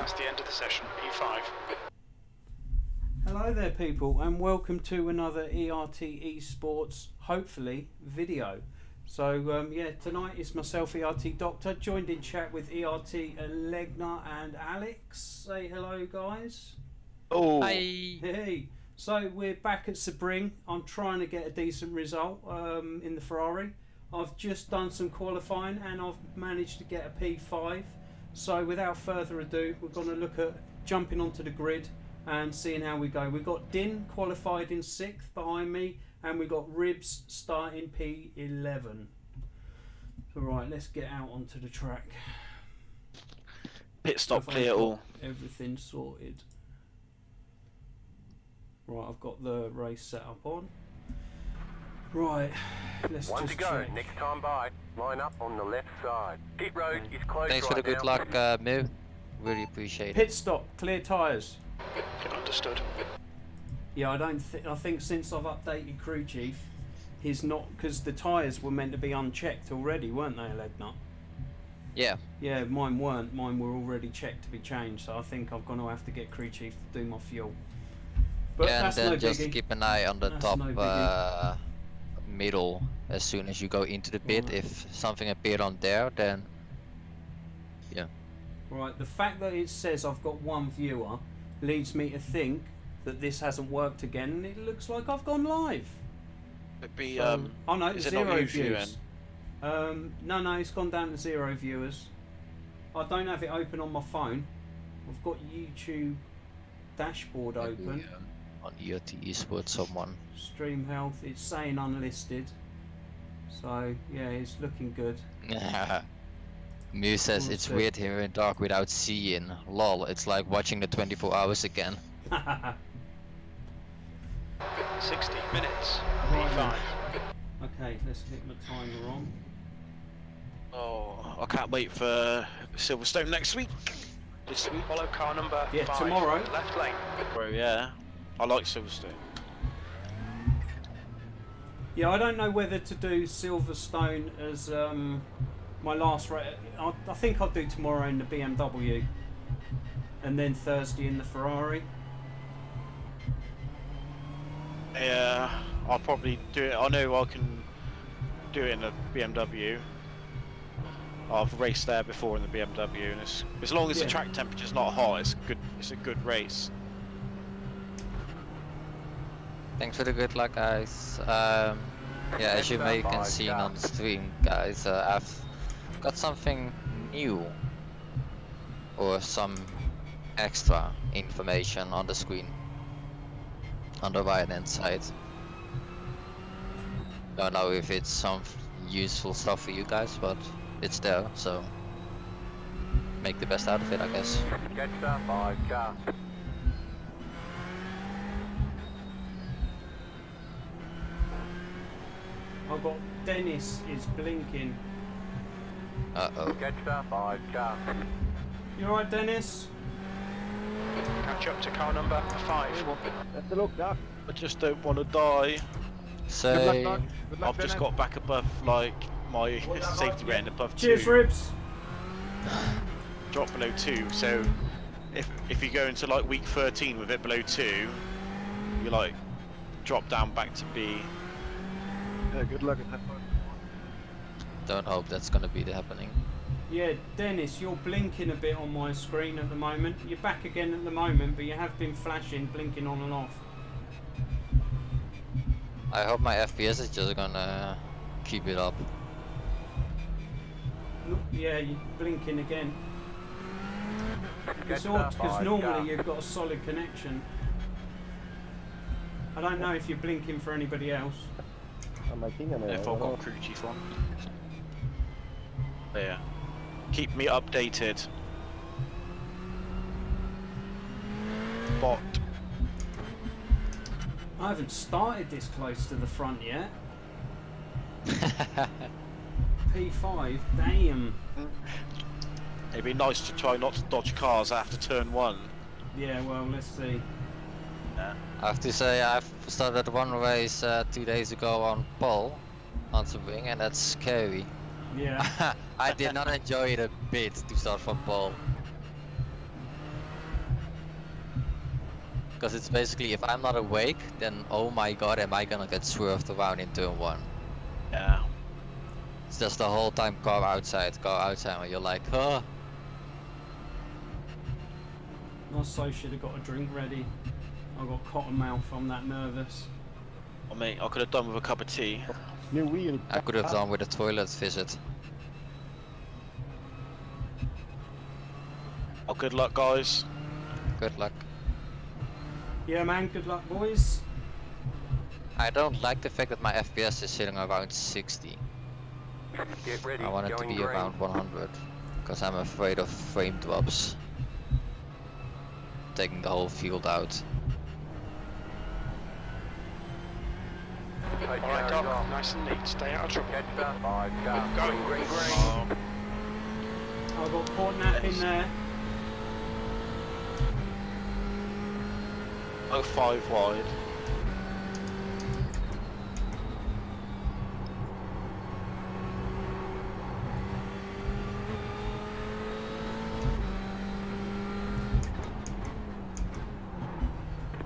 That's the end of the session, P5. Hello there people, and welcome to another ERT Esports, hopefully, video. So yeah, tonight is myself, ERT Doctor, joined in chat with ERT Legner and Alex. Say hello guys. Oh. Hi. Hey. So we're back at Sebring. I'm trying to get a decent result in the Ferrari. I've just done some qualifying and I've managed to get a P5. So without further ado, we're going to look at jumping onto the grid and seeing how we go. We've got Din qualified in 6th behind me, and we've got Ribs starting P11. Alright, let's get out onto the track. Pit stop clear all. Everything sorted. Right, I've got the race set up on. Right, let's One just to go, check. next time by. Line up on the left side. Pit road is closed. Thanks for the good luck, Miv. Really appreciate it. Pit stop, clear tyres. Understood. Yeah, I think since I've updated crew chief, he's not, because the tyres were meant to be unchecked already, weren't they, Legner? Yeah. Yeah, mine weren't. Mine were already checked to be changed, so I think I'm going to have to get crew chief to do my fuel. But Yeah, and that's then no just biggie. keep an eye on the That's top no biggie. middle as soon as you go into the pit. Right. If something appeared on there, then yeah. Right, the fact that it says I've got one viewer leads me to think that this hasn't worked again, and it looks like I've gone live. It'd be So, oh no, is it not zero you viewing? views. No, it's gone down to 0 viewers. I don't have it open on my phone. I've got YouTube dashboard open. Maybe, on ERT Esports, someone. Stream health, it's saying unlisted. So yeah, it's looking good. Mew says We'll it's see. weird here in dark without seeing. Lol, it's like watching the 24 hours again. 60 minutes, Right. P5. Okay, let's hit my timer on. Oh, I can't wait for Silverstone next week. This week, Follow car number Yeah, 5, tomorrow. left lane. bro. Yeah, I like Silverstone. Yeah, I don't know whether to do Silverstone as my last race. I think I'll do tomorrow in the BMW, and then Thursday in the Ferrari. Yeah, I'll probably do it. I know I can do it in a BMW. I've raced there before in the BMW, and it's, as long as Yeah. the track temperature's not hot, it's good. It's a good race. Thanks for the good luck, guys. Yeah, as you may can see on the stream, guys, I've got something new or some extra information on the screen on the right hand side. Don't know if it's some useful stuff for you guys, but it's there, so make the best out of it, I guess. Catch that by car. I've got Dennis is blinking. Uh-oh. Catch that by car. You alright, Dennis? Catch up to car number 5. Best of luck, Doc. I just don't want to die. Say, Good luck, Doc. Good luck, I've just Dennis. got back above like my safety rating above 2. Cheers, Ribs. Drop below 2. So if you go into like week 13 with it below 2, you like drop down back to B. Yeah, good luck and have fun. don't hope that's gonna be the happening. Yeah, Dennis, you're blinking a bit on my screen at the moment. You're back again at the moment, but you have been flashing, blinking on and off. I hope my FPS is just gonna keep it up. Yeah, you're blinking again. Catch It's odd, that because by normally car. you've got a solid connection. I don't know if you're blinking for anybody else. If I've got crew chief on. There. Keep me updated. Bot. I haven't started this close to the front yet. P5, damn. It'd be nice to try not to dodge cars after turn 1. Yeah, well, let's see. Yeah. I have to say, I've started one race 2 days ago on pole on Sebring, and that's scary. Yeah. I did not enjoy it a bit to start from pole. Because it's basically, if I'm not awake, then oh my god, am I gonna get swerved around in turn 1. Yeah. It's just the whole time car outside, and you're like, huh? I so should have got a drink ready. I got cotton mouth, I'm that nervous. I mean, I could have done with a cup of tea. New wheel. I could have done with a toilet visit. Oh, good luck, guys. Good luck. Yeah man, good luck boys. I don't like the fact that my FPS is sitting around 60. Get ready. I want it to going be green. around 100. Because I'm afraid of frame drops. Taking the whole field out. Take Alright, carriage Doc, off. nice and neat. Stay out of trouble. Catch that. 5 car. Go. Green, green, green. Oh, I've got port nap in there. oh, 5 wide.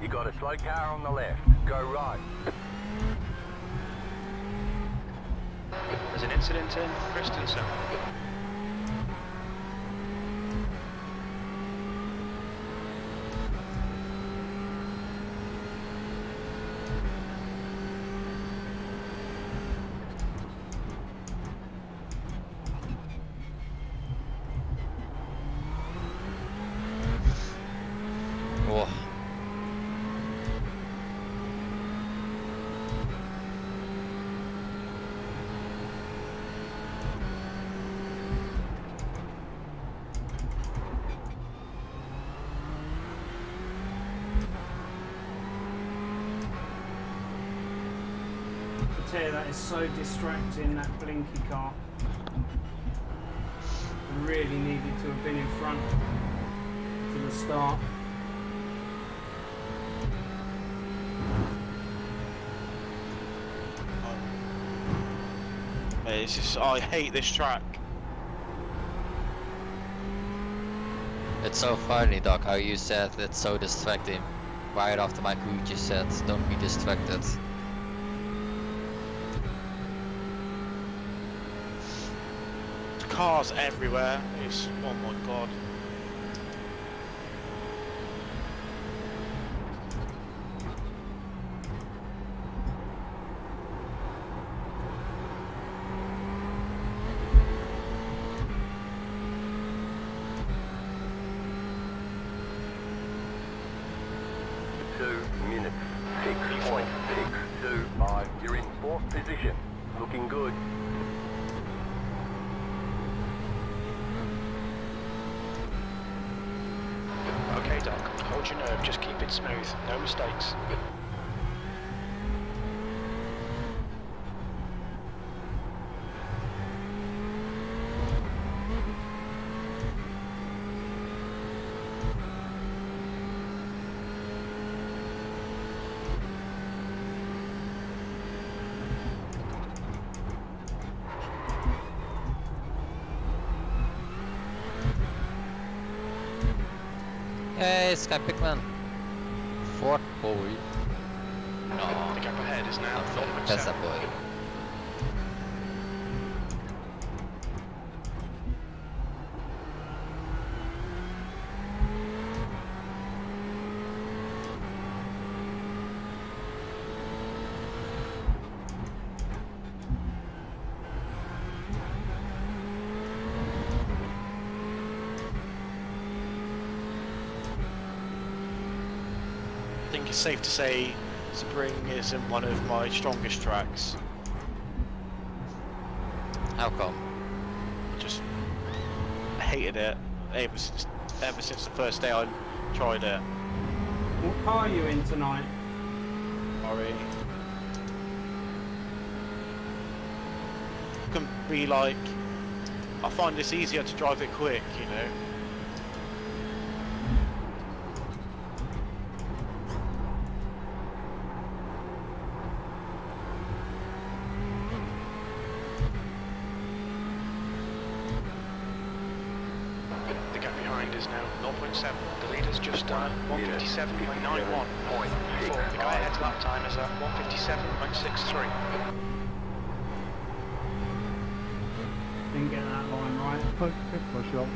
You got a slow car on the left. Go right. There's an incident in Christensen. Oh. I tell you, that is so distracting, that blinky car. I really needed to have been in front for the start. It's just, I hate this track. It's so funny, Doc, how you said it's so distracting. Right after my crew just said, don't be distracted. Cars everywhere. It's, oh my god. Minutes. 6.625. You're in 4th position. Looking good. Okay, Doc, hold your nerve, just keep it smooth, no mistakes. Hey, Sky Pigman. 4th boy. No, The gap ahead is now that's that 0.7. boy. I think it's safe to say Sebring isn't one of my strongest tracks. How come? Just hated it ever since the first day I tried it. What car are you in tonight? Sorry. Can be like, I find it's easier to drive it quick, you know. The gap behind is now 0.7. The leader's just done 157.91. The guy ahead's lap time is at 157.63. Didn't get that line right. Push up.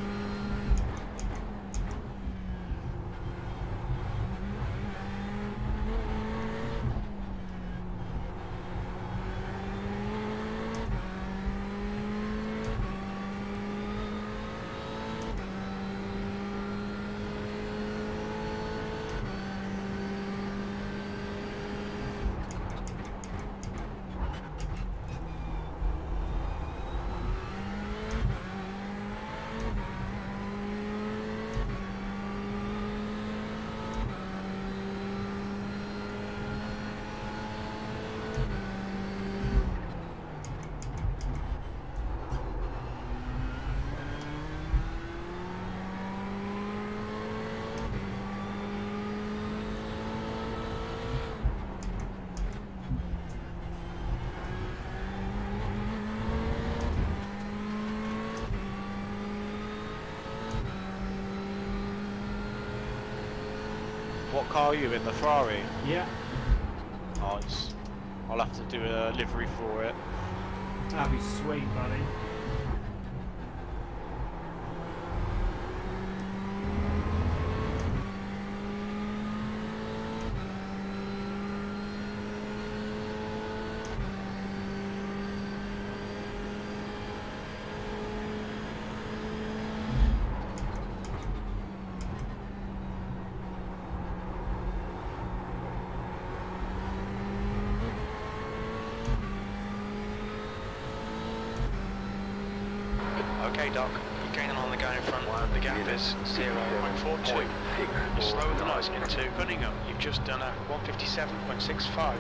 What car are you in? The Ferrari? Yeah, Oh, I'll have to do a livery for it. that'd be sweet, buddy. Okay, Doc, you're gaining on the guy in front. The gap is 0.42. You're slower than us into Cunningham. You've just done a 157.65.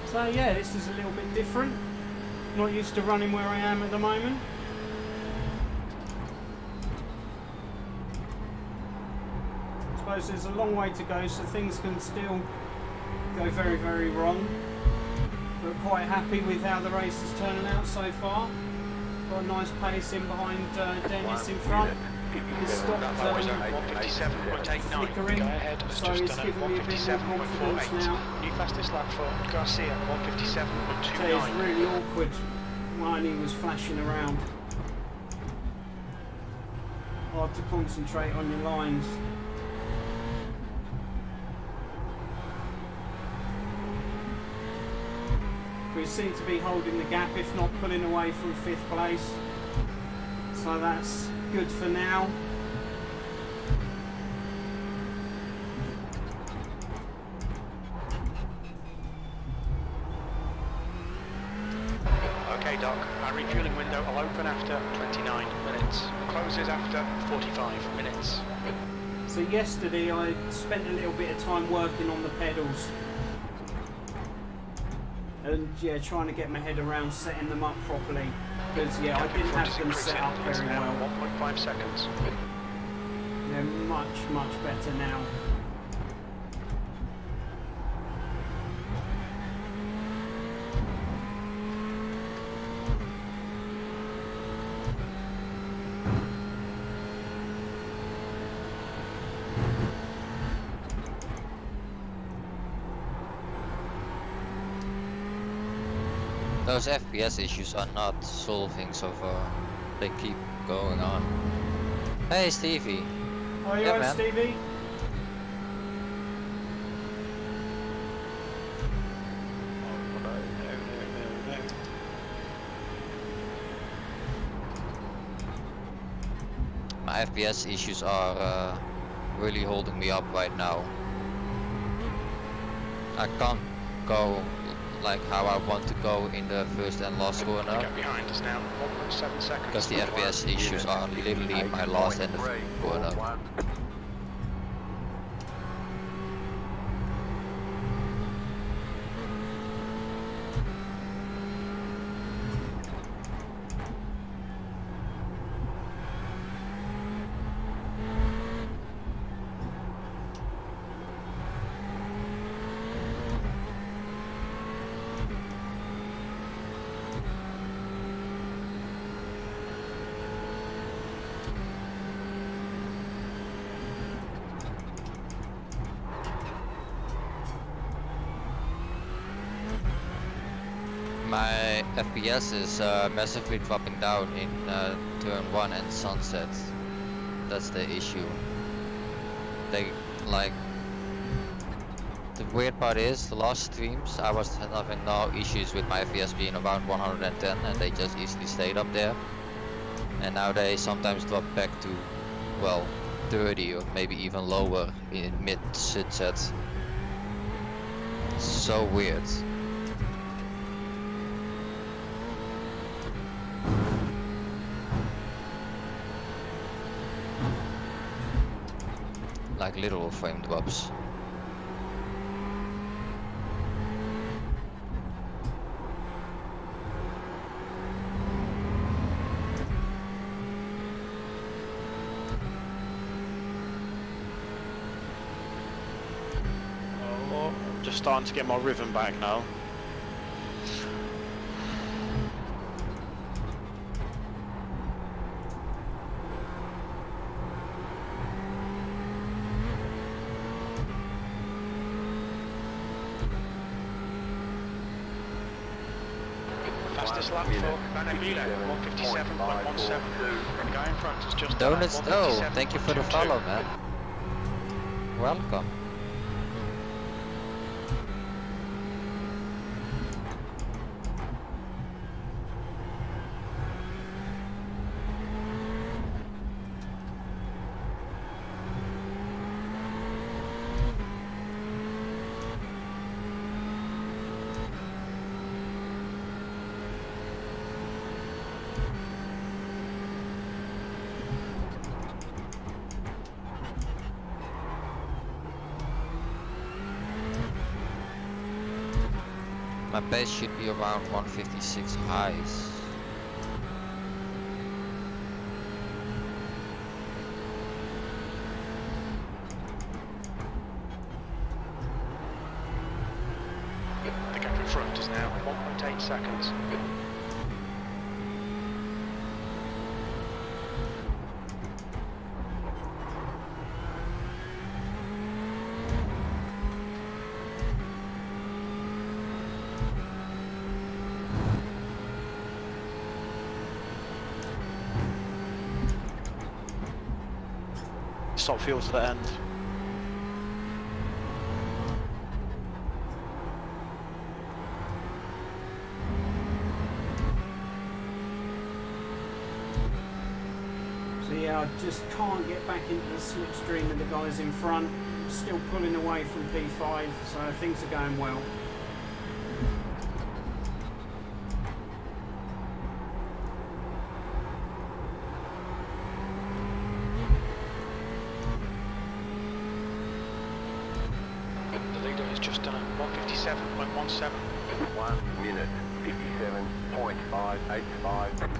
So yeah, this is a little bit different. Not used to running where I am at the moment. I suppose there's a long way to go, so things can still go very, very wrong. But quite happy with how the race is turning out so far. Got a nice pace in behind Dennis in front. He's stopped That was at 157.89. flickering, Guy ahead has so just it's done a given me a bit more confidence 157.48. now. New fastest lap for Garcia, So 157.29. it's really awkward when he was flashing around. Hard to concentrate on your lines. We seem to be holding the gap, if not pulling away from 5th place. So that's good for now. Okay, Doc, our refueling window will open after 29 minutes. Closes after 45 minutes. So yesterday I spent a little bit of time working on the pedals. And yeah, trying to get my head around setting them up properly. Because yeah, I didn't have them set up very well. 1.5 seconds. They're much better now. Those FPS issues are not solving so far. They keep going on. Hey Stevie. Are you Yeah, right, man. Stevie? My FPS issues are really holding me up right now. I can't go like how I want to go in the first and last corner Get behind us now. 1.7 seconds. because the FPS issues are literally in my last and the first corner. My FPS is massively dropping down in turn 1 and sunset. That's the issue. They like the weird part is the last streams I was having no issues with my FPS being around 110 and they just easily stayed up there. And now they sometimes drop back to well 30 or maybe even lower in mid sunset. So weird. Like literal frame drops. Oh, I'm just starting to get my rhythm back now. Fastest lap for Van Emile, 157.17. The guy in front has just Donuts, done oh, thank you for the 157.22. follow, man. Welcome. My pace should be around 156 highs. The gap in front is now 1.8 seconds. Stop fuel to the end. So yeah, I just can't get back into the slipstream with the guys in front. Still pulling away from P5, so things are going well. The leader has just done 157.17. 1 minute 57.585.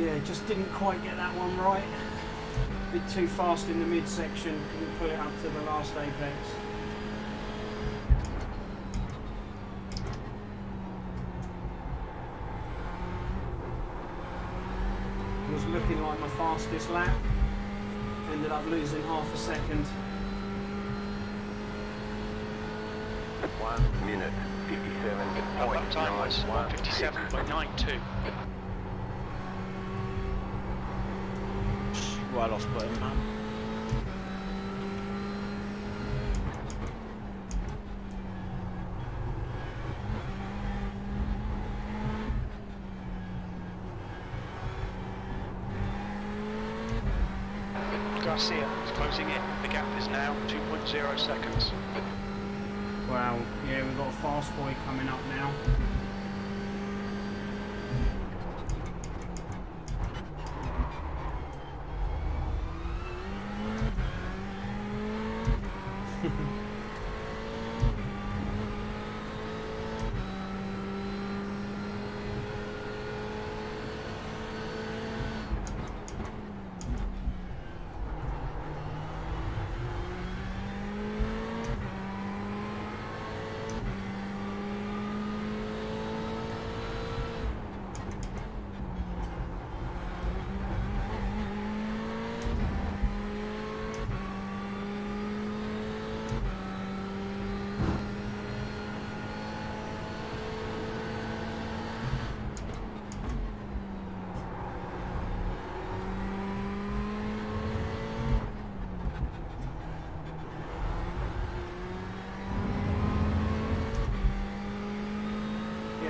Yeah, just didn't quite get that one right. A bit too fast in the midsection, couldn't put it up to the last apex. It was looking like my fastest lap. Ended up losing half a second. 1 minute, Lap time was 57.91. 157.92. Well off button, man. Garcia is closing in. The gap is now 2.0 seconds. Wow, yeah, we've got a fast boy coming up now.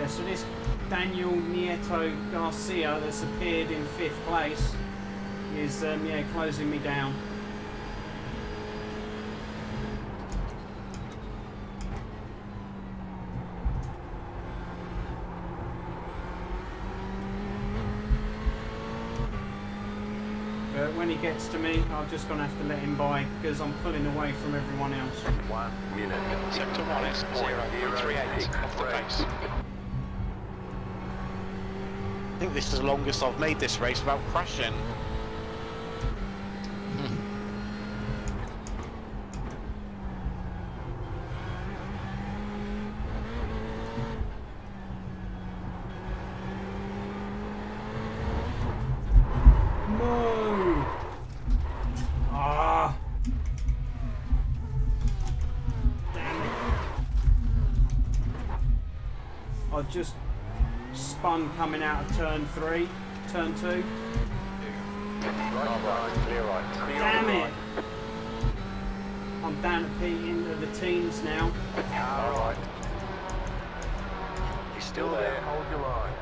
So this Daniel Nieto Garcia that's appeared in 5th place is yeah, closing me down. But when he gets to me, I'm just going to have to let him by because I'm pulling away from everyone else. 1 minute, Sector 1 is 0.38 off the pace. I think this is the longest I've made this race without crashing. No! Ah! Damn it. I just spun coming out of turn 3, turn 2. Damn it! I'm down to P into the teens now. Alright. He's still there, hold your line.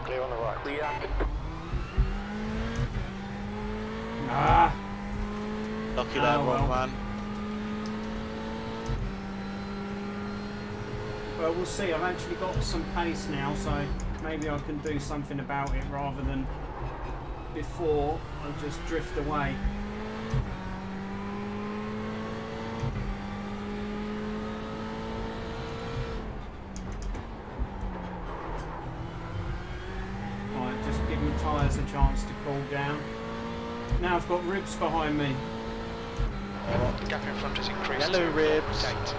Clear on the right. Clear. Ah! Lucky that well. one, man. Well, we'll see. I've actually got some pace now, so maybe I can do something about it rather than before I just drift away. Right, just give my tyres a chance to cool down. Now I've got ribs behind me. The gap in front has increased. Hello, to ribs. 0.8.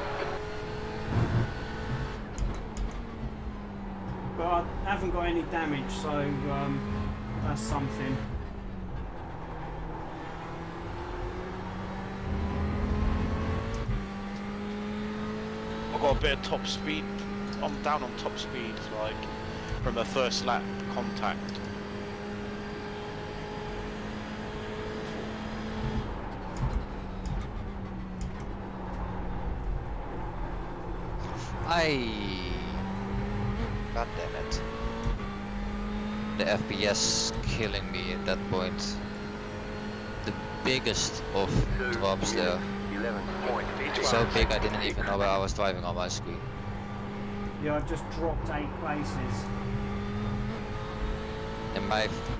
But I haven't got any damage, so that's something. I've got a bit of top speed. I'm down on top speed, like from the first lap contact. God damn it. The FPS killing me at that point. The biggest of drops there. 11.8. So big I didn't even know where I was driving on my screen. Yeah, I've just dropped 8 places. And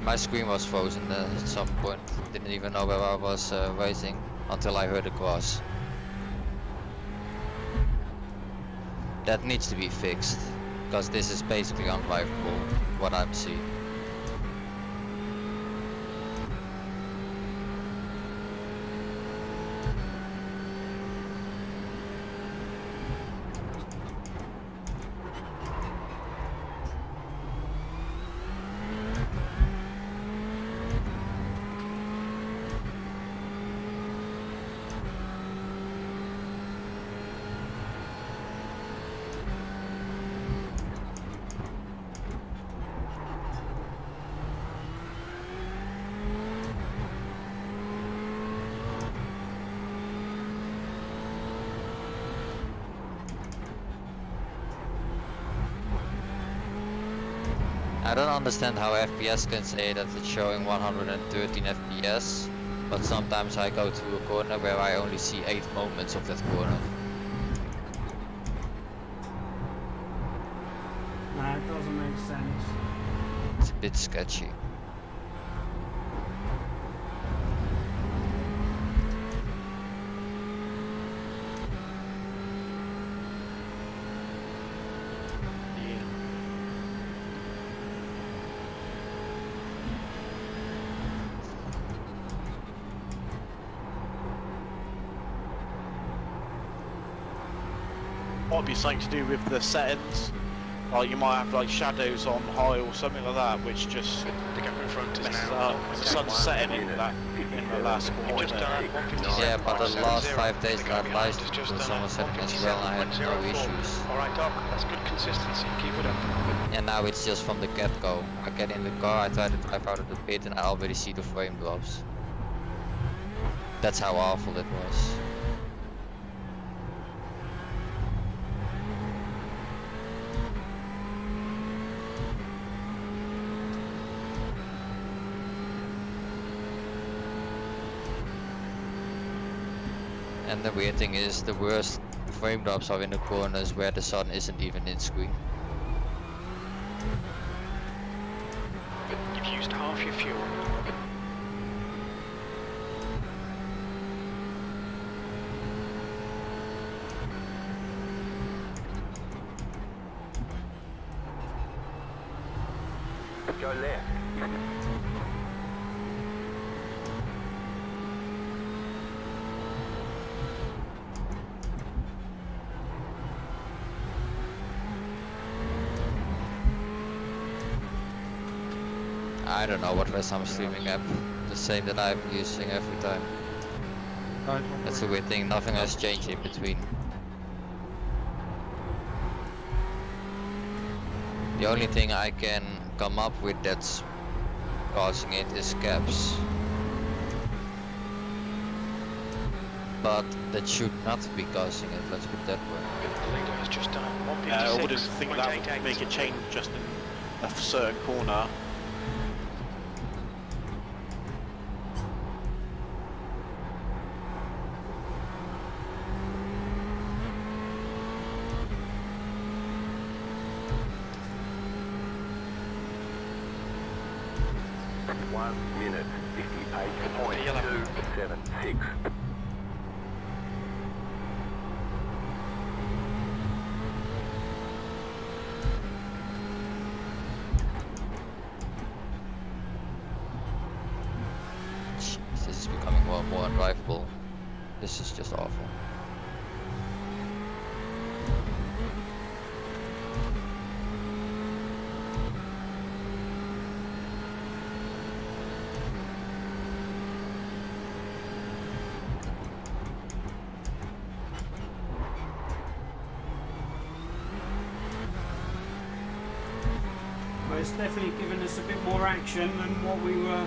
my screen was frozen at some point. Didn't even know where I was racing until I heard the cross. That needs to be fixed, because this is basically undrivable, what I'm seeing. I don't understand how FPS can say that it's showing 113 FPS, but sometimes I go to a corner where I only see 8 moments of that corner. No, it doesn't make sense. It's a bit sketchy. Might be something to do with the settings. Like you might have like shadows on high or something like that, which just The gap in front is messes now up. The sun's setting in that in the last quarter. just done at 157.70. Yeah, but the last 5 days The that gap lies behind is just was done almost at setting as well, and I had no 157.04. issues. Alright Doc, that's good consistency, keep it up. And now it's just from the get-go. I get in the car, I try to drive out of the pit, and I already see the frame drops. That's how awful it was. And the weird thing is, the worst frame drops are in the corners where the sun isn't even in screen. You've used half your fuel. Go left. I don't know what rest I'm streaming app, the same that I'm using every time. That's a weird thing, nothing has changed in between. The only thing I can come up with that's causing it is caps. But that should not be causing it, let's put it that way. The leader has just done at I wouldn't think that would 156.88. make a change just in a certain corner. Minute 58.276. Jeez, this is becoming more and more undrivable. This is just awful. But it's definitely given us a bit more action than what we were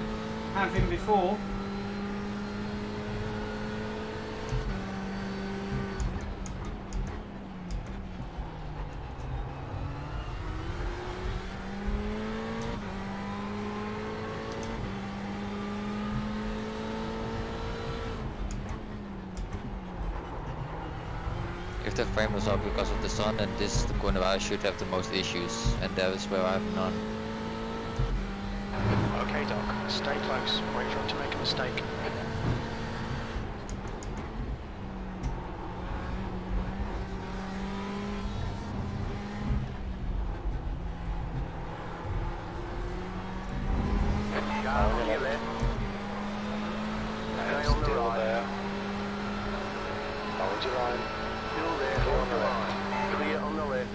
having before. If the frame was up because of the sun, then this is the corner where I should have the most issues, and that is where I have none. Okay Doc, stay close, wait for him to make a mistake. Car on your left. Stay on the Still right. there. Hold your line. Still there. Clear on On the the left. right. Clear on the left.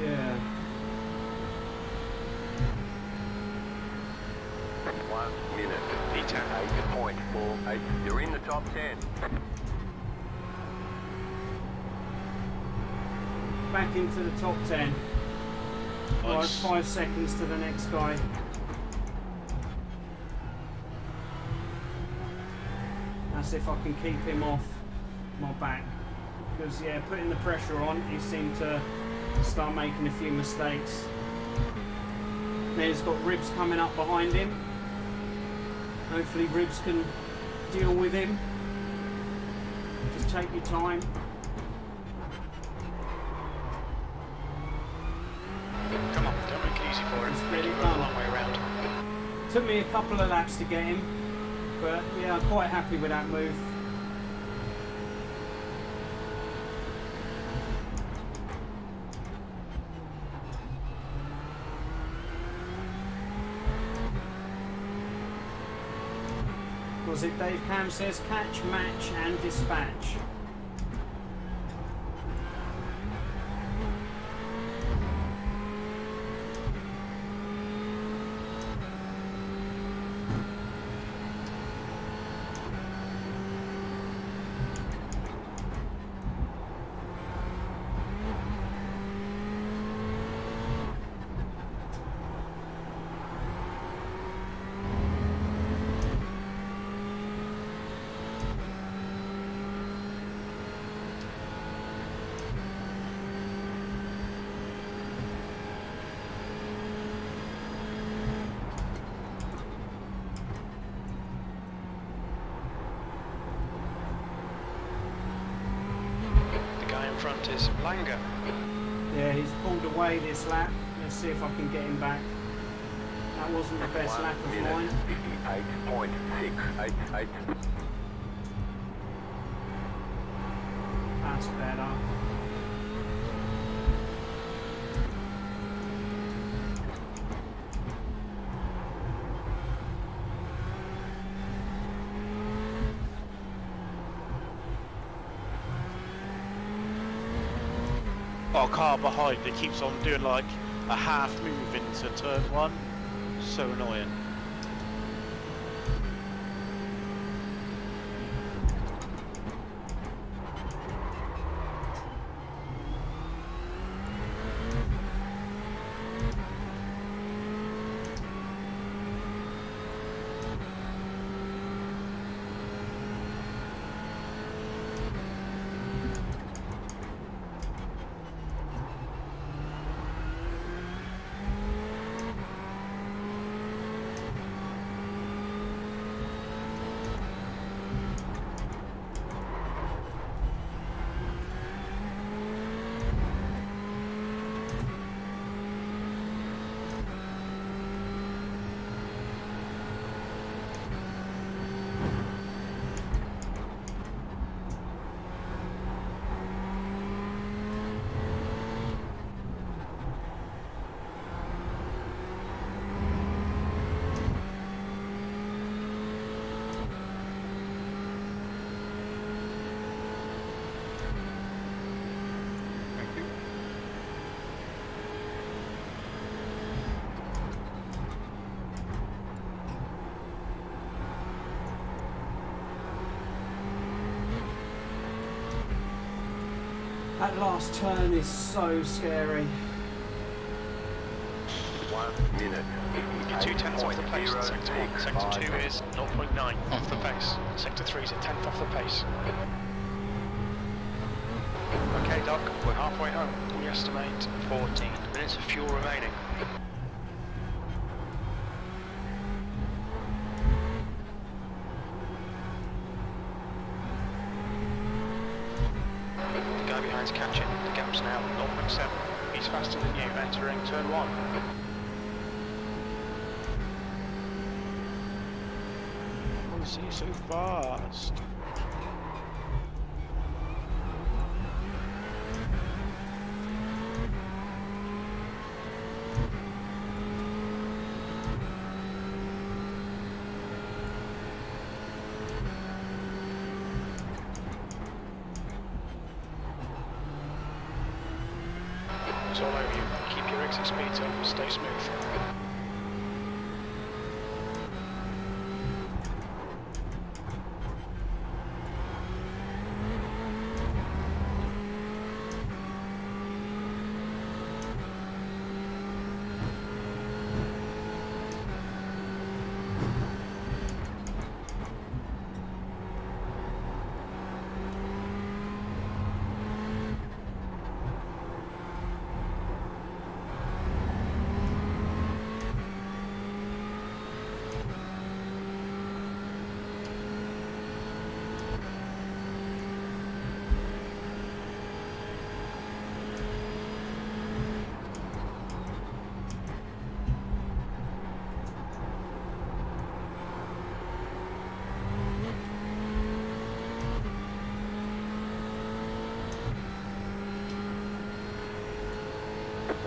Yeah. 1 minute E10. 8.48. You're in the top 10. Back into the top 10. Right, Nice. 5 seconds to the next guy. That's if I can keep him off my back. Because yeah, putting the pressure on, he seemed to start making a few mistakes. Now he's got Ribs coming up behind him. Hopefully Ribs can deal with him. Just take your time. Come on, don't make it easy for him. Just Make get it it go a done. long way around. Took me a couple of laps to get him, but yeah, I'm quite happy with that move. Was it Dave Cam says catch, match and dispatch? Front is Langer. Yeah, he's pulled away this lap. Let's see if I can get him back. That wasn't the best lap of mine. 58.688. That's better. Got a car behind that keeps on doing like a half move into turn 1. So annoying. That last turn is so scary. 1 minute. You're 2/10 off the pace in sector 1. Sector 2 is 0.9 off the pace. Sector 3 is a 10th off the pace. Okay, Doc, we're halfway home. We estimate 14 minutes of fuel remaining. The guy behind's catching. The gap's now 0.7. He's faster than you, entering turn 1. Oh, see, so fast. It's all over you. Keep your exit speeds up, stay smooth.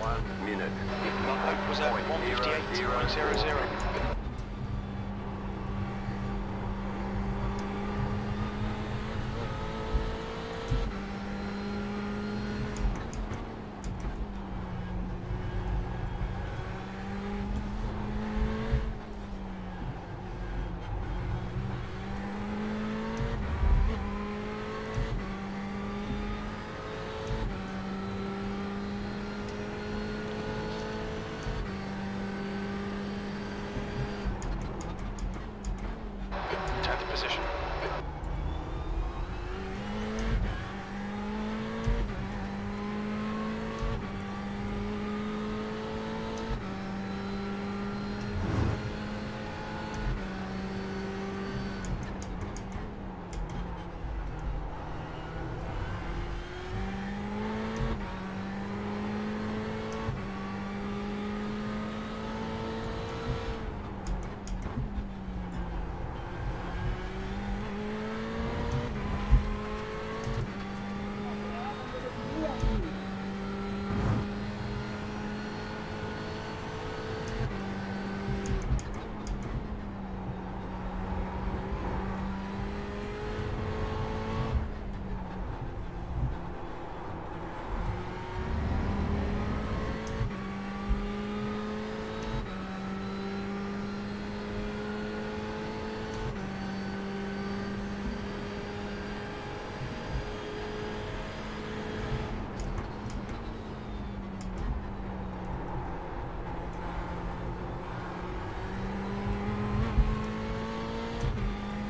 1 minute. Lap was at 158.00. Position.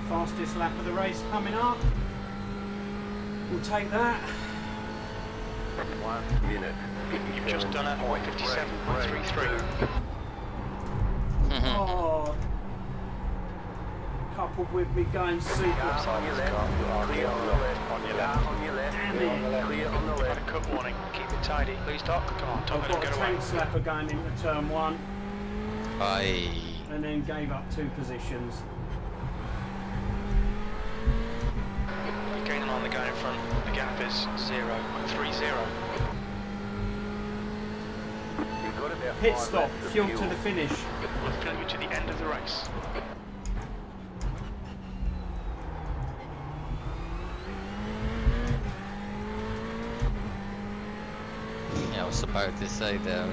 Fastest lap of the race coming up. We'll take that. 1 minute. You've just done a 157.33. Oh, coupled with me going super. On your left, clear on the left. On your left. On your left, Damn clear on the it. left. Clear on the Had a left. cut warning. Keep it tidy. Please, Doc. Come on, Tom, I've don't got get a away. tank slapper going into turn 1 Aye. and then gave up 2 positions. You're gaining on the guy in front. The gap is 0.30. You've got about Pit 5 stop, laps of fuel to the finish. We'll fill you to the end of the race. Yeah, I was about to say that.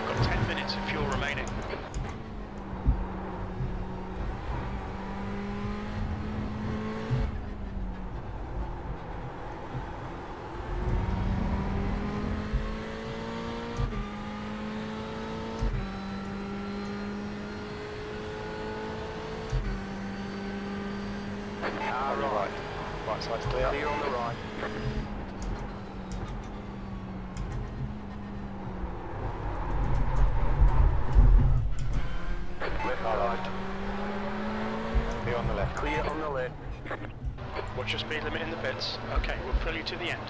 Got 10 minutes of fuel remaining. Car right. Right side's clear. Clear on the right. Left side. Clear on the left. Clear on the left. Watch your speed limit in the pits. Okay, we'll fill you to the end.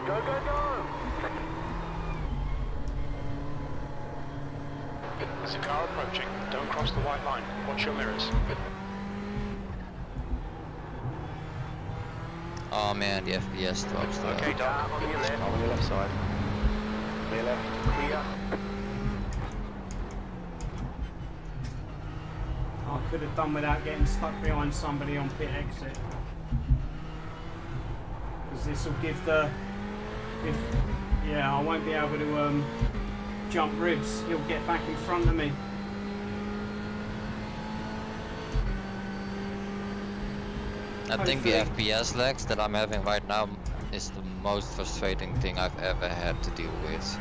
Go, go, go! There's a car approaching. Don't cross the white line. Watch your mirrors. Oh man, the FPS drops there. Okay, Doc. Car on your left. On your left side. Clear left. Clear. I could have done without getting stuck behind somebody on pit exit. Because this will give the... yeah, I won't be able to jump ribs, he'll get back in front of me. I think the Hopefully. FPS lags that I'm having right now is the most frustrating thing I've ever had to deal with.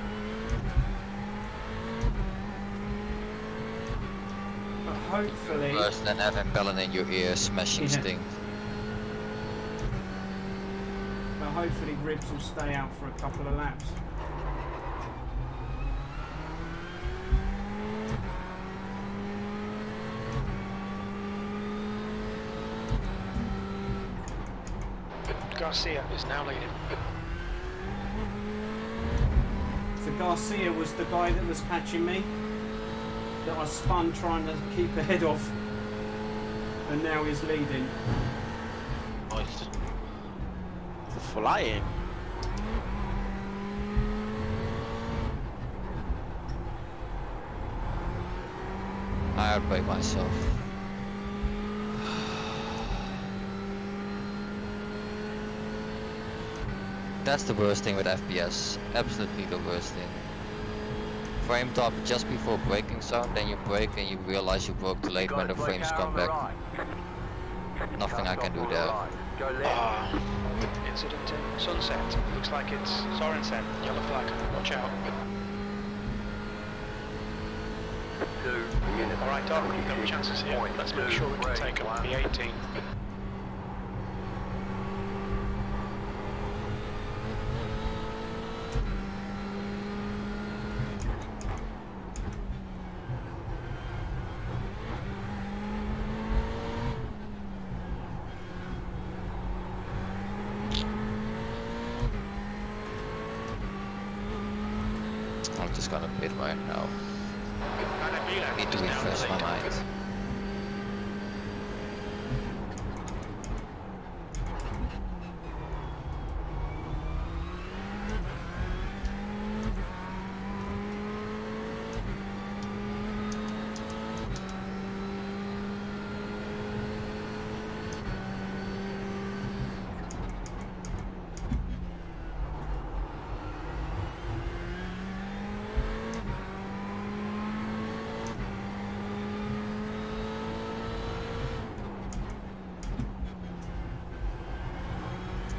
But hopefully, Worse than having Bellin in your ear smashing Yeah. Sting. but hopefully ribs will stay out for a couple of laps. Garcia is now leading. So Garcia was the guy that was catching me, that I spun trying to keep ahead of, and now he's leading. Nice. Flying. I outbrake myself. That's the worst thing with FPS. Absolutely the worst thing. Frame drop just before braking zone, then you brake and you realize you broke too late when the frames come back. Nothing I can do there. Go left. Incident in Sunset. Looks like it's Sorensen. Yellow flag. Watch out. 2 minutes. Alright, Doc, we've got chances here. Let's make sure we can take up the 18. I'm just gonna pit right now. Need to refresh my mind.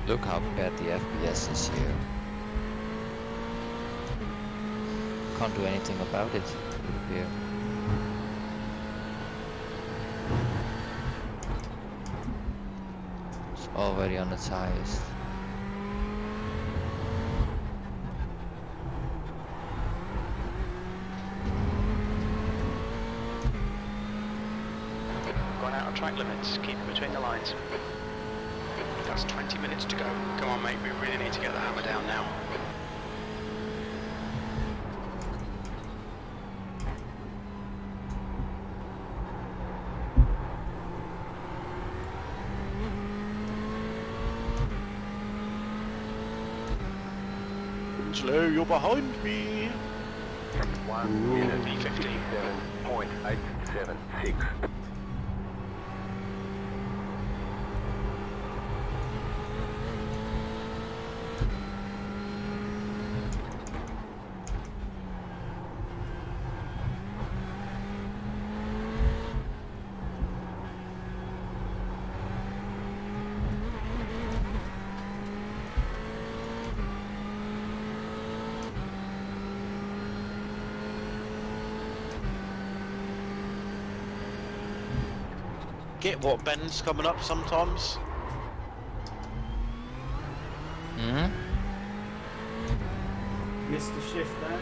Look how bad the FPS is here. Can't do anything about it here. It's already on its highest. Gone out of track limits. Keep it between the lines. That's 20 minutes to go. Come on, mate. We really need to get the hammer down now. Slow, you're behind me. 1 minute. V50. 57.876. Get what bends coming up sometimes. Mm-hmm. Missed the shift there.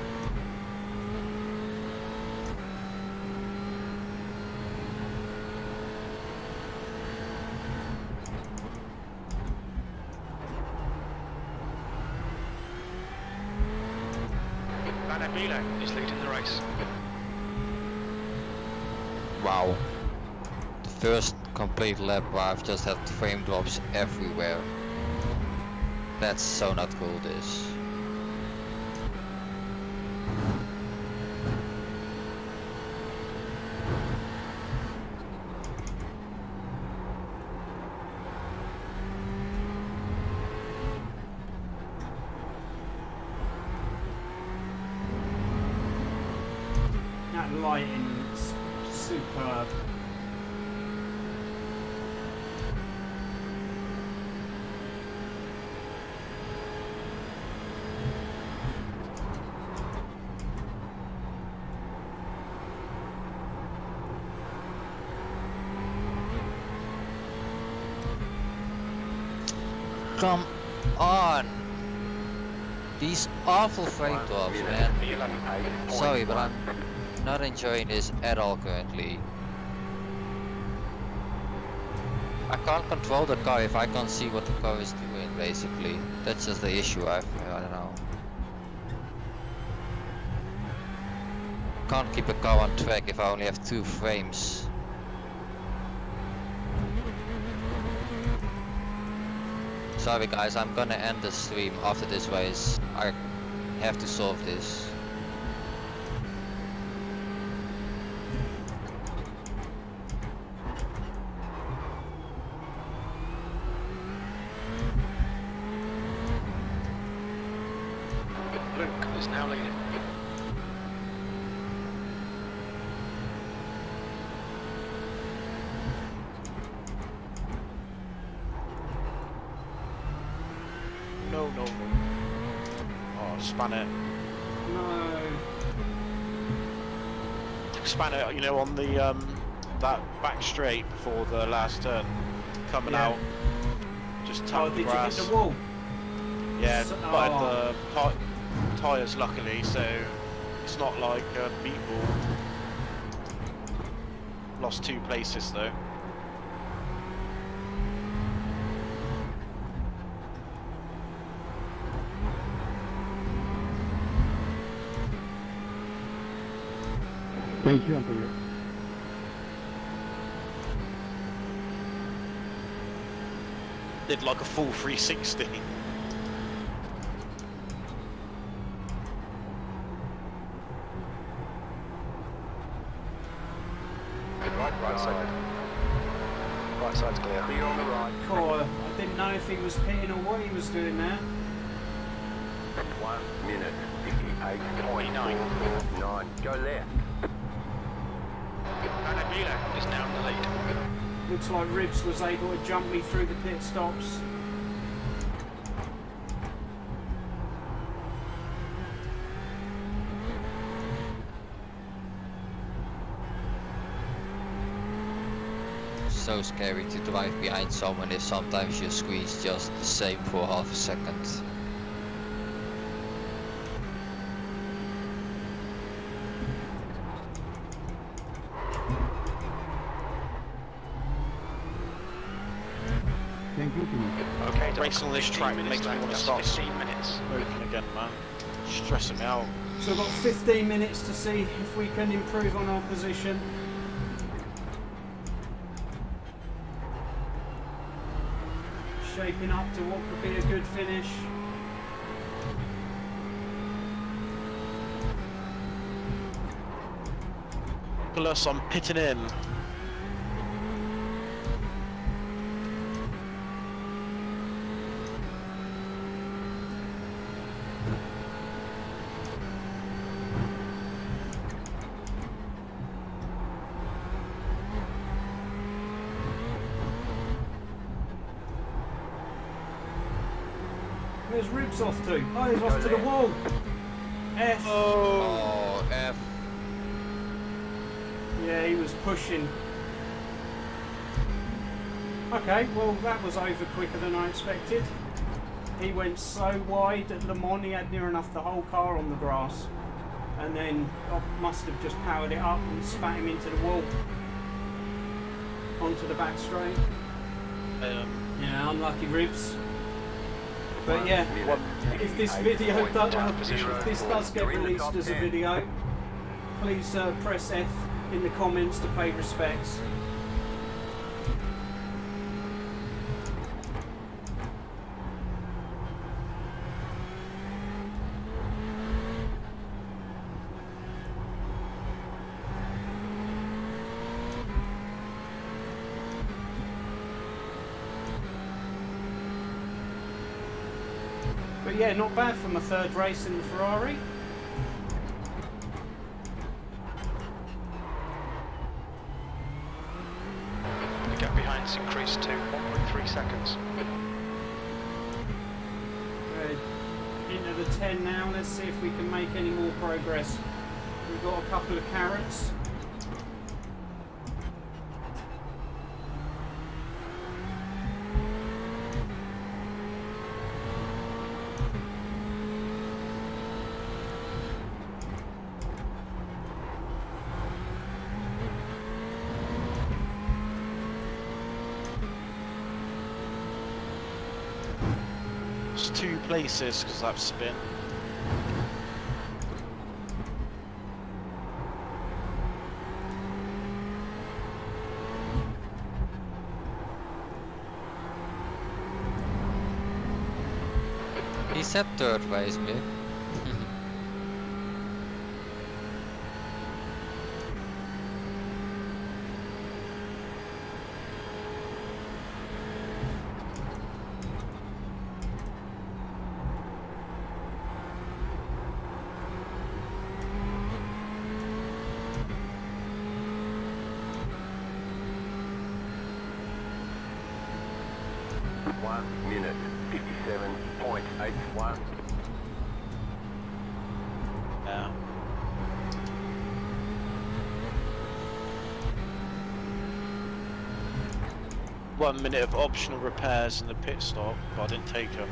Van Emile is leading the race. Wow. The first complete lap where I've just had frame drops everywhere. That's so not cool, this. that lighting's superb. Come on! These awful frame drops, man. Sorry, but I'm not enjoying this at all currently. I can't control the car if I can't see what the car is doing, basically. That's just the issue I don't know. Can't keep a car on track if I only have 2 frames. Sorry guys, I'm gonna end the stream after this race. I have to solve this. Luke is now leading. No. Oh, span it. No. Span it, you know, on the that back straight before the last turn. Coming Yeah. out. Just Oh, tap the did you hit grass. the wall? Yeah, So- but oh. the tyres luckily, so it's not like a meatball. Lost 2 places though. Thank you, Antonio. Did like a full 360. Right side. Right side's clear. Clear on the right. Cool. I didn't know if he was pitting or what he was doing there. 1 minute, 58.449. Go left. Nvme is now in the lead. Looks like Ribs was able to jump me through the pit stops. So scary to drive behind someone if sometimes your screen's just the same for half a second. Thank you, Timmy. Okay, Doc, Racing on this 15 track minutes makes me left, want to that's start 15 minutes. smoking again, man. Stressing me out. So we've got 15 minutes to see if we can improve on our position. Shaping up to what could be a good finish. Plus, I'm pitting in. Where's Ribs off to? Oh, he's off to the wall. F. Oh, F. Yeah, he was pushing. Okay, well that was over quicker than I expected. He went so wide at Le Mans, he had near enough the whole car on the grass. And then I must have just powered it up and spat him into the wall. Onto the back straight. Yeah, unlucky Ribs. But yeah, if this video does, if this does get released as a video, please press F in the comments to pay respects. But yeah, not bad for my third race in the Ferrari. minutes increased to 1.3 seconds. We're into the 10 now. Let's see if we can make any more progress. We've got a couple of carrots. It's 2 places because I've spin. He said third race me. Minute 57.81. Yeah. One minute of optional repairs in the pit stop, but I didn't take them.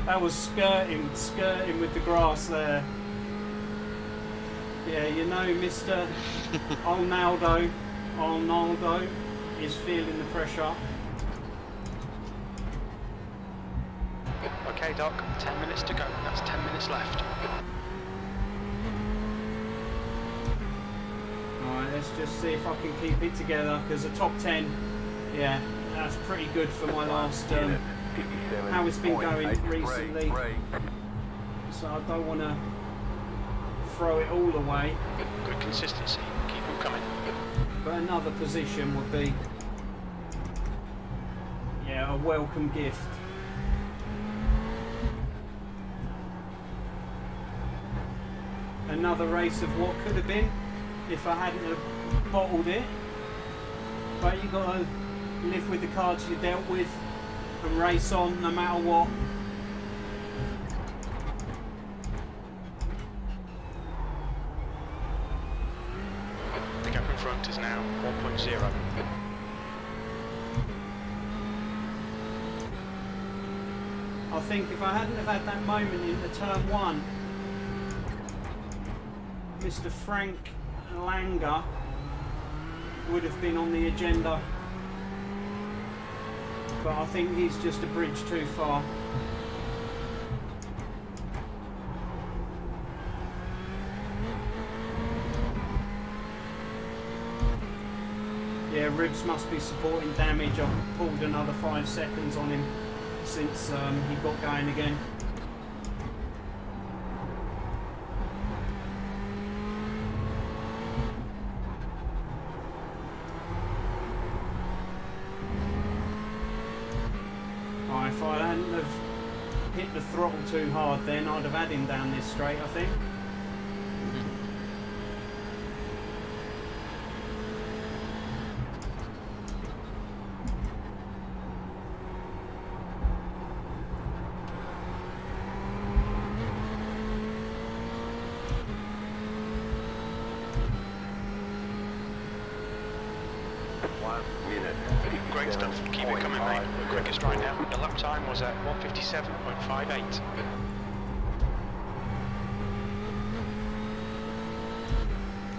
That was skirting with the grass there. Yeah, you know, Mr. Arnaldo is feeling the pressure. Okay, Doc, 10 minutes to go. That's 10 minutes left. Alright, let's just see if I can keep it together, because the top 10, yeah, that's pretty good for my last, how it's been going recently. So I don't want to throw it all away. Good consistency. Keep them coming. But another position would be, yeah, a welcome gift. Another race of what could have been if I hadn't have bottled it. But you got to live with the cards you're dealt with and race on no matter what. The gap in front is now 1.0. I think if I hadn't have had that moment in the turn 1, Mr. Frank Langer would have been on the agenda. But I think he's just a bridge too far. Yeah, ribs must be supporting damage. I've pulled another 5 seconds on him since he got going again. If I hadn't have hit the throttle too hard then, I'd have had him down this straight, I think. 1 minute. Great stuff. Keep it coming, mate. We're quickest right now. The lap time was at 1:57.58.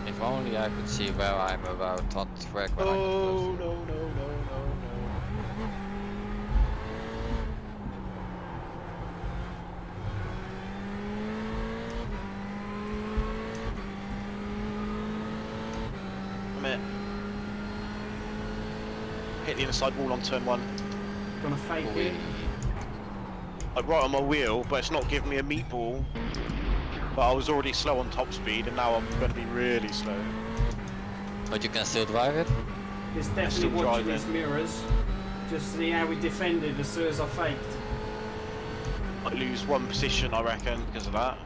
If only I could see where I'm about on track when I Oh, get closer. no. Hit the inside wall on turn 1. Gonna fake it. Like right on my wheel, but it's not giving me a meatball. But I was already slow on top speed, and now I'm going to be really slow. But you can still drive it? It's definitely still watching driving. his mirrors. Just see how we defended as soon as I faked. I lose 1 position, I reckon, because of that.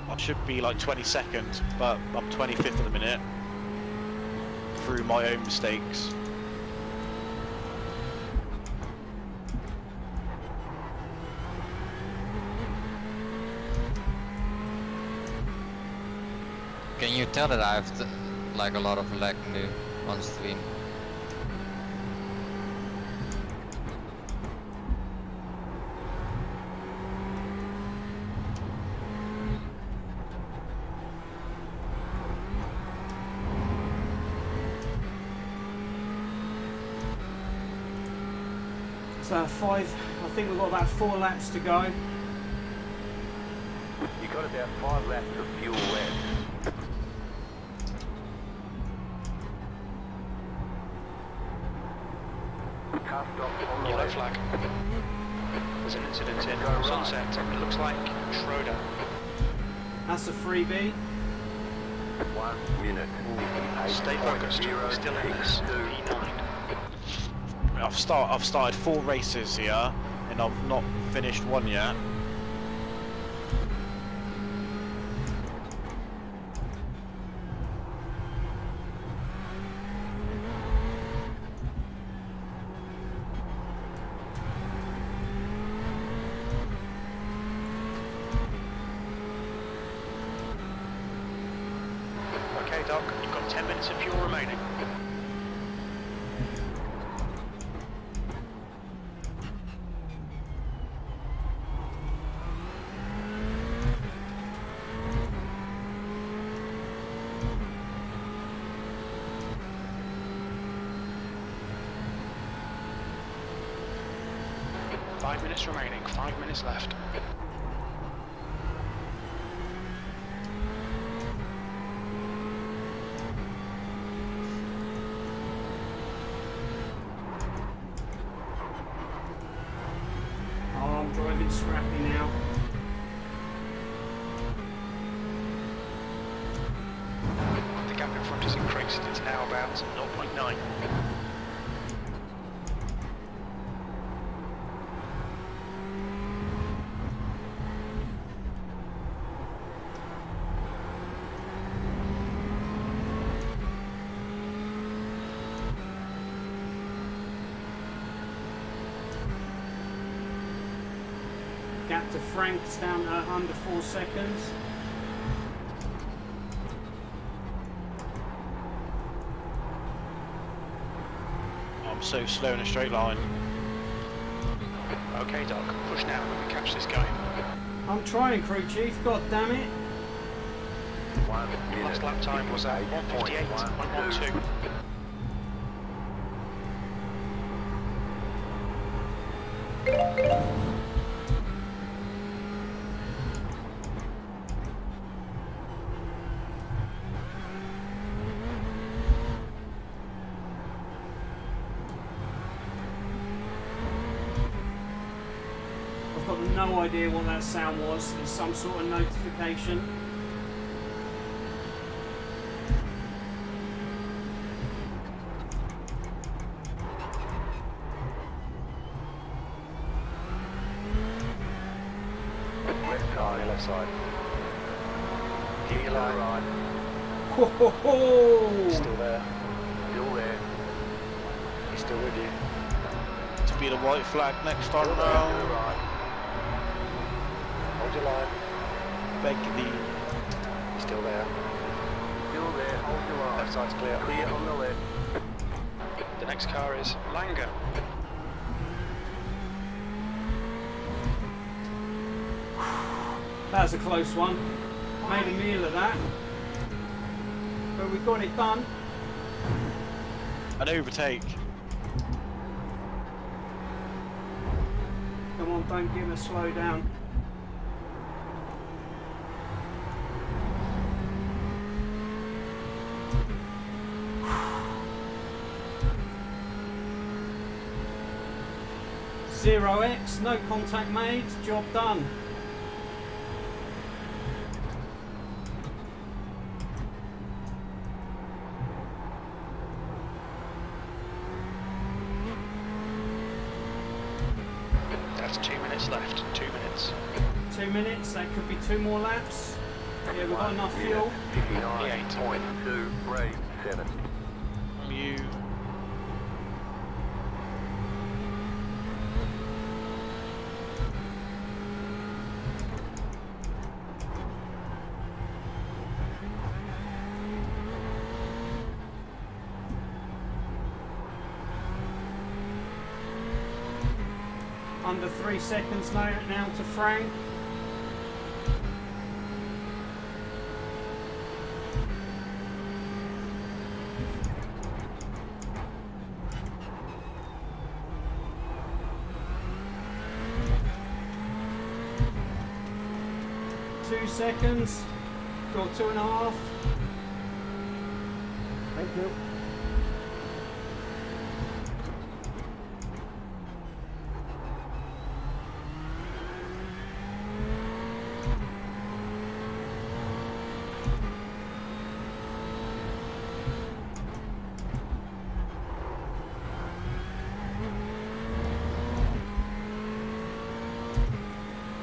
I should be like 22nd, but I'm 25th at the minute. Through my own mistakes. Can you tell that I have like a lot of lag new on stream? So 5, I think we've got about 4 laps to go. You got about 5 laps of fuel left. Cast off on the Yellow left. flag. There's an incident in Sunset. It looks like Schroeder. That's a freebie. 1 minute. Stay focused. Still in this P9. I've started 4 races here, and I've not finished 1 yet. Okay, Doc, you've got 10 minutes of fuel remaining. Five minutes remaining, 5 minutes left. Oh, I'm driving scrappy now. The gap in front has increased, it's now about 0.9. Gap to Frank's down to under 4 seconds. I'm so slow in a straight line. Okay, Doc, push now, we can catch this guy. I'm trying, crew chief, god damn it. 1 minute. Last lap time was at 1:58.12. I've got no idea what that sound was. It's some sort of notification. Left side. Left side. Keep your line right. Ho ho ho! Still there. Still there. He's still with you. To be the white flag next time To the round. right. Hold your line. Beg thee. He's still there. Still Still there, hold your line. Left side's clear. Clear on the left. The next car is Langer. That was a close one. Made a meal of that. But we got it done. An overtake. Come on, don't give us slow down. Zero X, no contact made, job done. That's 2 minutes left. 2 minutes. 2 minutes, that could be 2 more laps. Yeah, we've got enough fuel. 59.237. You. Under 3 seconds now to Frank. Two seconds. Got 2.5. Thank you.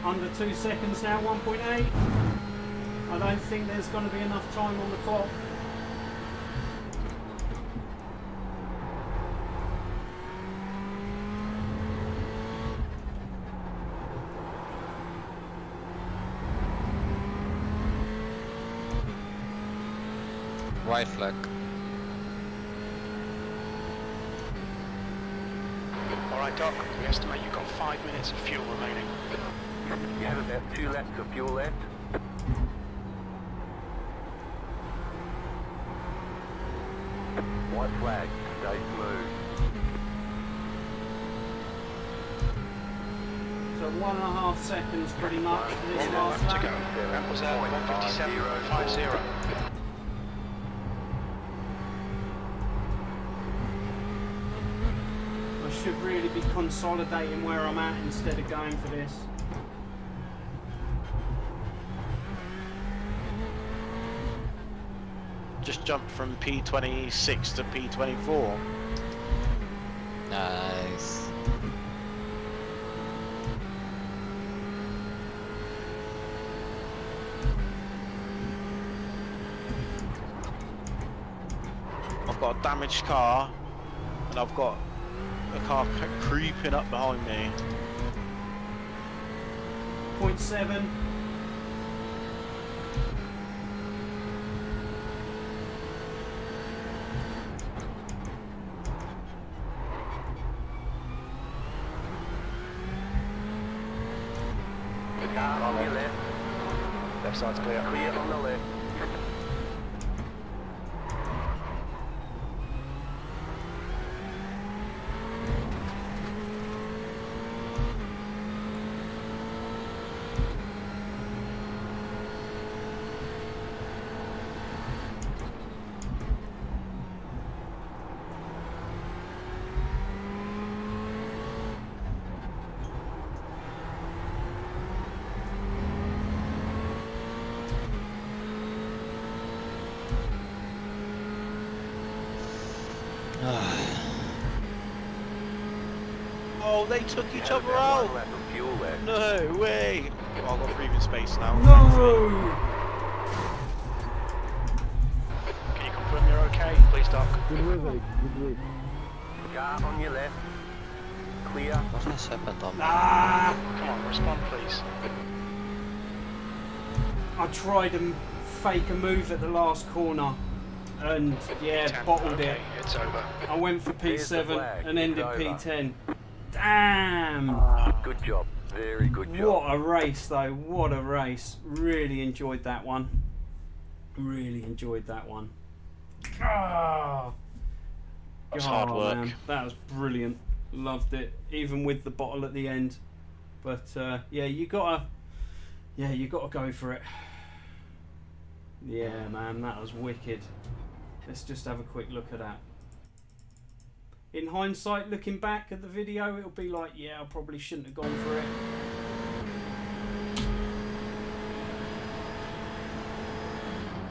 Under 2 seconds now, 1.8. I don't think there's going to be enough time on the clock. White flag. Alright, Doc, we estimate you've got 5 minutes of fuel remaining. You have about 2 laps of fuel left. White flag, stay smooth. So 1.5 seconds pretty much for this last To lap. go. That was 157.50. I should really be consolidating where I'm at instead of going for this. Just jumped from P26 to P24. Nice. I've got a damaged car, and I've got a car creeping up behind me. 0.7. Car on your left. Left side's clear. Clear on the left. Oh, they took each other One out! lap of fuel left. No way! Oh, I've got breathing space now. No! Can you confirm you're okay, please, Doc? Good work, Eric. Good work. Car on your left. Clear. What has happened on that? Ah! Come on, respond, please. I tried to fake a move at the last corner and yeah, 10. bottled it. Okay, it's over. I went for Here's the P7 flag. and ended It's over. P10. Damn! Good job. Very good job. What a race though, what a race. Really enjoyed that one. Really enjoyed that one. Ah! That's hard work. Man, that was brilliant. Loved it, even with the bottle at the end. But yeah, you gotta go for it. Yeah, man, that was wicked. Let's just have a quick look at that. In hindsight, looking back at the video, it'll be like, yeah, I probably shouldn't have gone for it.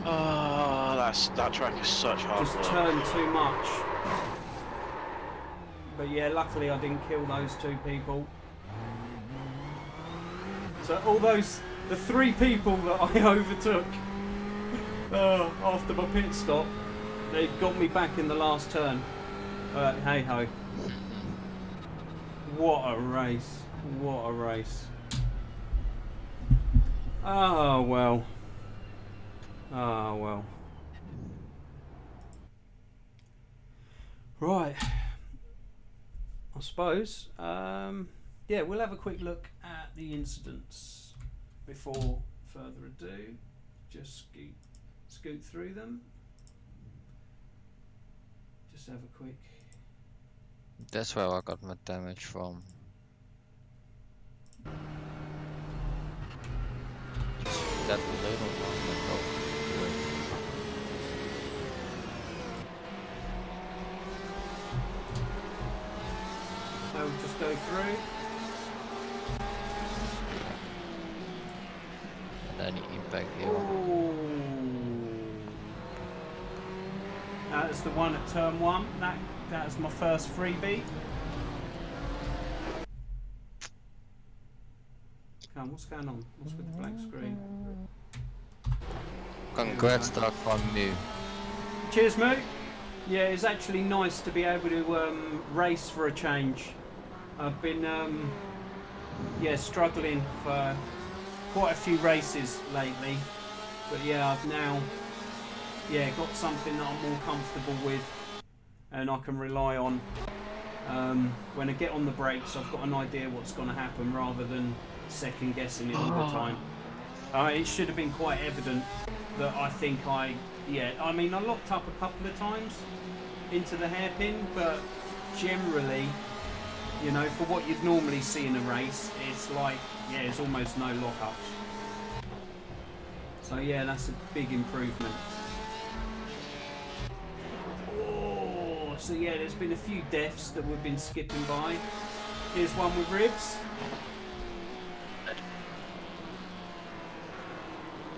Oh, that track is such hard Just work. turned too much. But yeah, luckily I didn't kill those 2 people. So all those, the 3 people that I overtook after my pit stop, they got me back in the last turn. Hey ho. What a race. What a race. Oh well. Oh well. Right. I suppose. Yeah, we'll have a quick look at the incidents before further ado. Just scoot through them. Just have a quick. That's where I got my damage from. Just that little one that got good. So we'll just go through. And any impact here. Ooh. That's the one at turn 1. That's my first freebie. Come on, what's going on? What's with the black screen? Congrats, Doc, from me. Cheers, mate. Yeah, it's actually nice to be able to race for a change. I've been struggling for quite a few races lately, but yeah, I've now got something that I'm more comfortable with and I can rely on. When I get on the brakes, I've got an idea what's going to happen rather than second guessing it all the time. It should have been quite evident that I think I locked up a couple of times into the hairpin, but generally, you know, for what you'd normally see in a race, it's like, yeah, there's almost no lockups. So yeah, that's a big improvement. Oh, so yeah, there's been a few deaths that we've been skipping by. Here's one with ribs.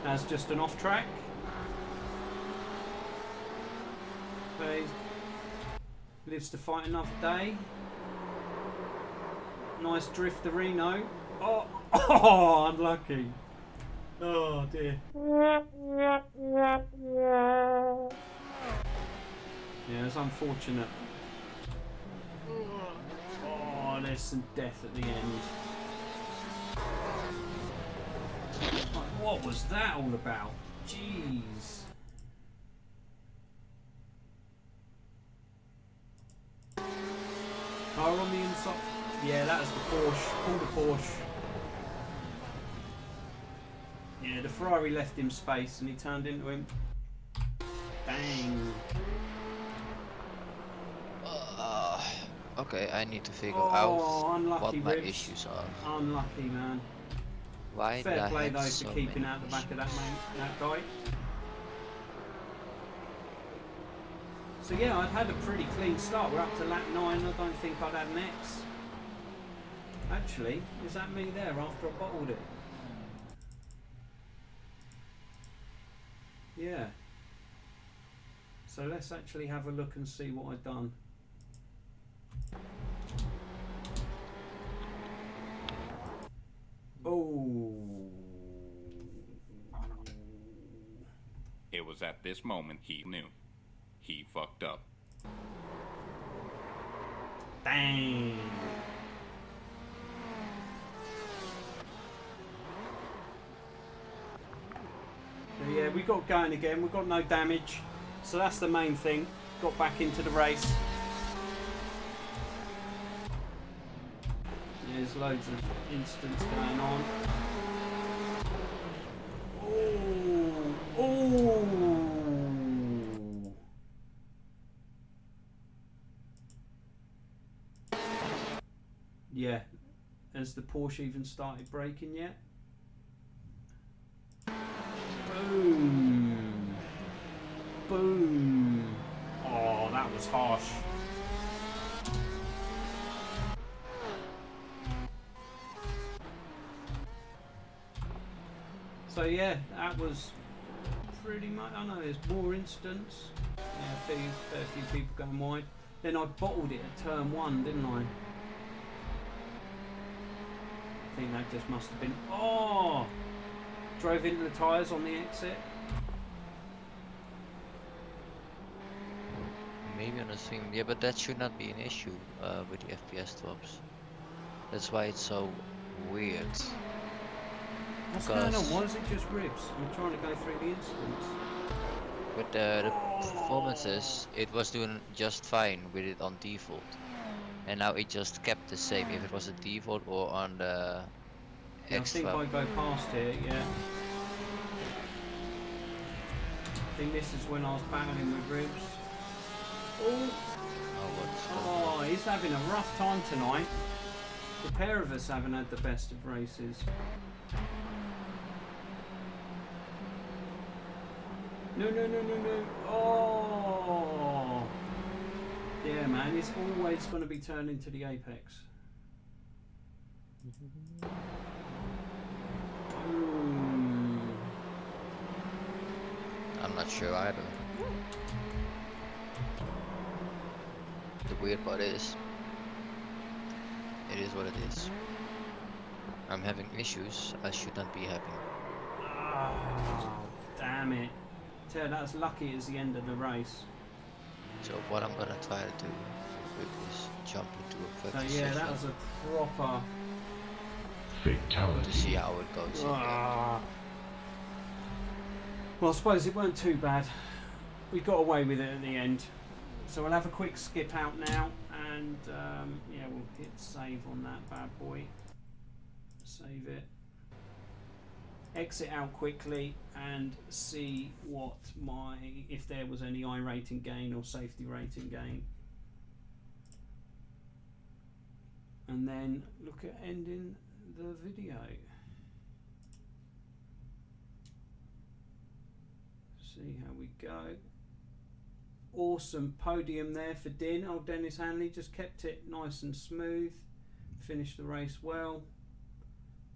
That's just an off track. Okay. Lives to fight another day. Nice drifterino. Oh, unlucky. Oh dear. Yeah, it's unfortunate. Oh, there's some death at the end. What was that all about? Jeez. Car on the inside. Yeah, that was the Porsche. All the Porsche. Yeah, the Ferrari left him space and he turned into him. Bang. Okay, I need to figure Oh, out unlucky what my ribs. issues are. Unlucky, man. Why did Fair I play have though so for keeping many out the back of that issues? that guy. So yeah, I've had a pretty clean start. We're up to lap 9. I don't think I'd had an X. Actually, is that me there after I bottled it? Yeah. So let's actually have a look and see what I've done. Oh. It was at this moment he knew. He fucked up. Dang. So yeah, we got going again. We've got no damage. so that's the main thing. Got back into the race. There's loads of incidents going on. Oh! Yeah, has the Porsche even started braking yet? Boom! Boom! Oh, that was harsh. So yeah, that was pretty much. I know there's more incidents. Yeah, fair few people going wide. Then I bottled it at turn 1, didn't I? I think that just must have been. Oh! Drove into the tyres on the exit. Maybe on the stream, yeah, but that should not be an issue with the FPS drops. That's why it's so weird. What's going on? Why is it just ribs? I'm trying to go through the incidents. With the performances, it was doing just fine with it on default. And now it just kept the same, if it was a default or on the extra. I think I go past here, yeah. I think this is when I was battling with ribs. Oh, he's having a rough time tonight. The pair of us haven't had the best of races. No. Oh! Yeah, man, it's always going to be turned into the apex. I'm not sure either. The weird part is, it is what it is. I'm having issues I should not be having. Oh, damn it. Tell that's lucky it's the end of the race. So what I'm gonna try to do is jump into a So practice yeah, session that was a proper to see how it goes. Well, I suppose it weren't too bad. We got away with it at the end. So we'll have a quick skip out now, and yeah, we'll hit save on that bad boy. Save it. Exit out quickly and see what if there was any iRating gain or safety rating gain. And then look at ending the video. See how we go. Awesome podium there for Din. Old Dennis Hanley just kept it nice and smooth. Finished the race well.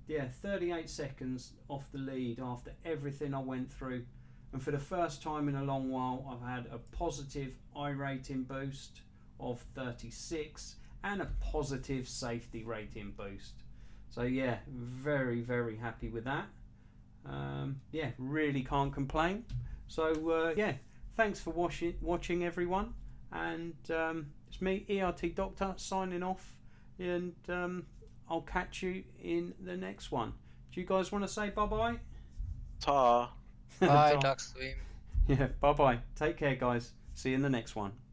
Yeah, 38 seconds off the lead after everything I went through. And for the first time in a long while, I've had a positive iRating boost of 36 and a positive safety rating boost. So yeah, very, very happy with that. Yeah, really can't complain. So yeah, thanks for watching everyone. And it's me, ERT Doctor, signing off. And I'll catch you in the next one. Do you guys want to say bye-bye? Ta. Bye, Duckstream. Yeah, bye-bye. Take care, guys. See you in the next one.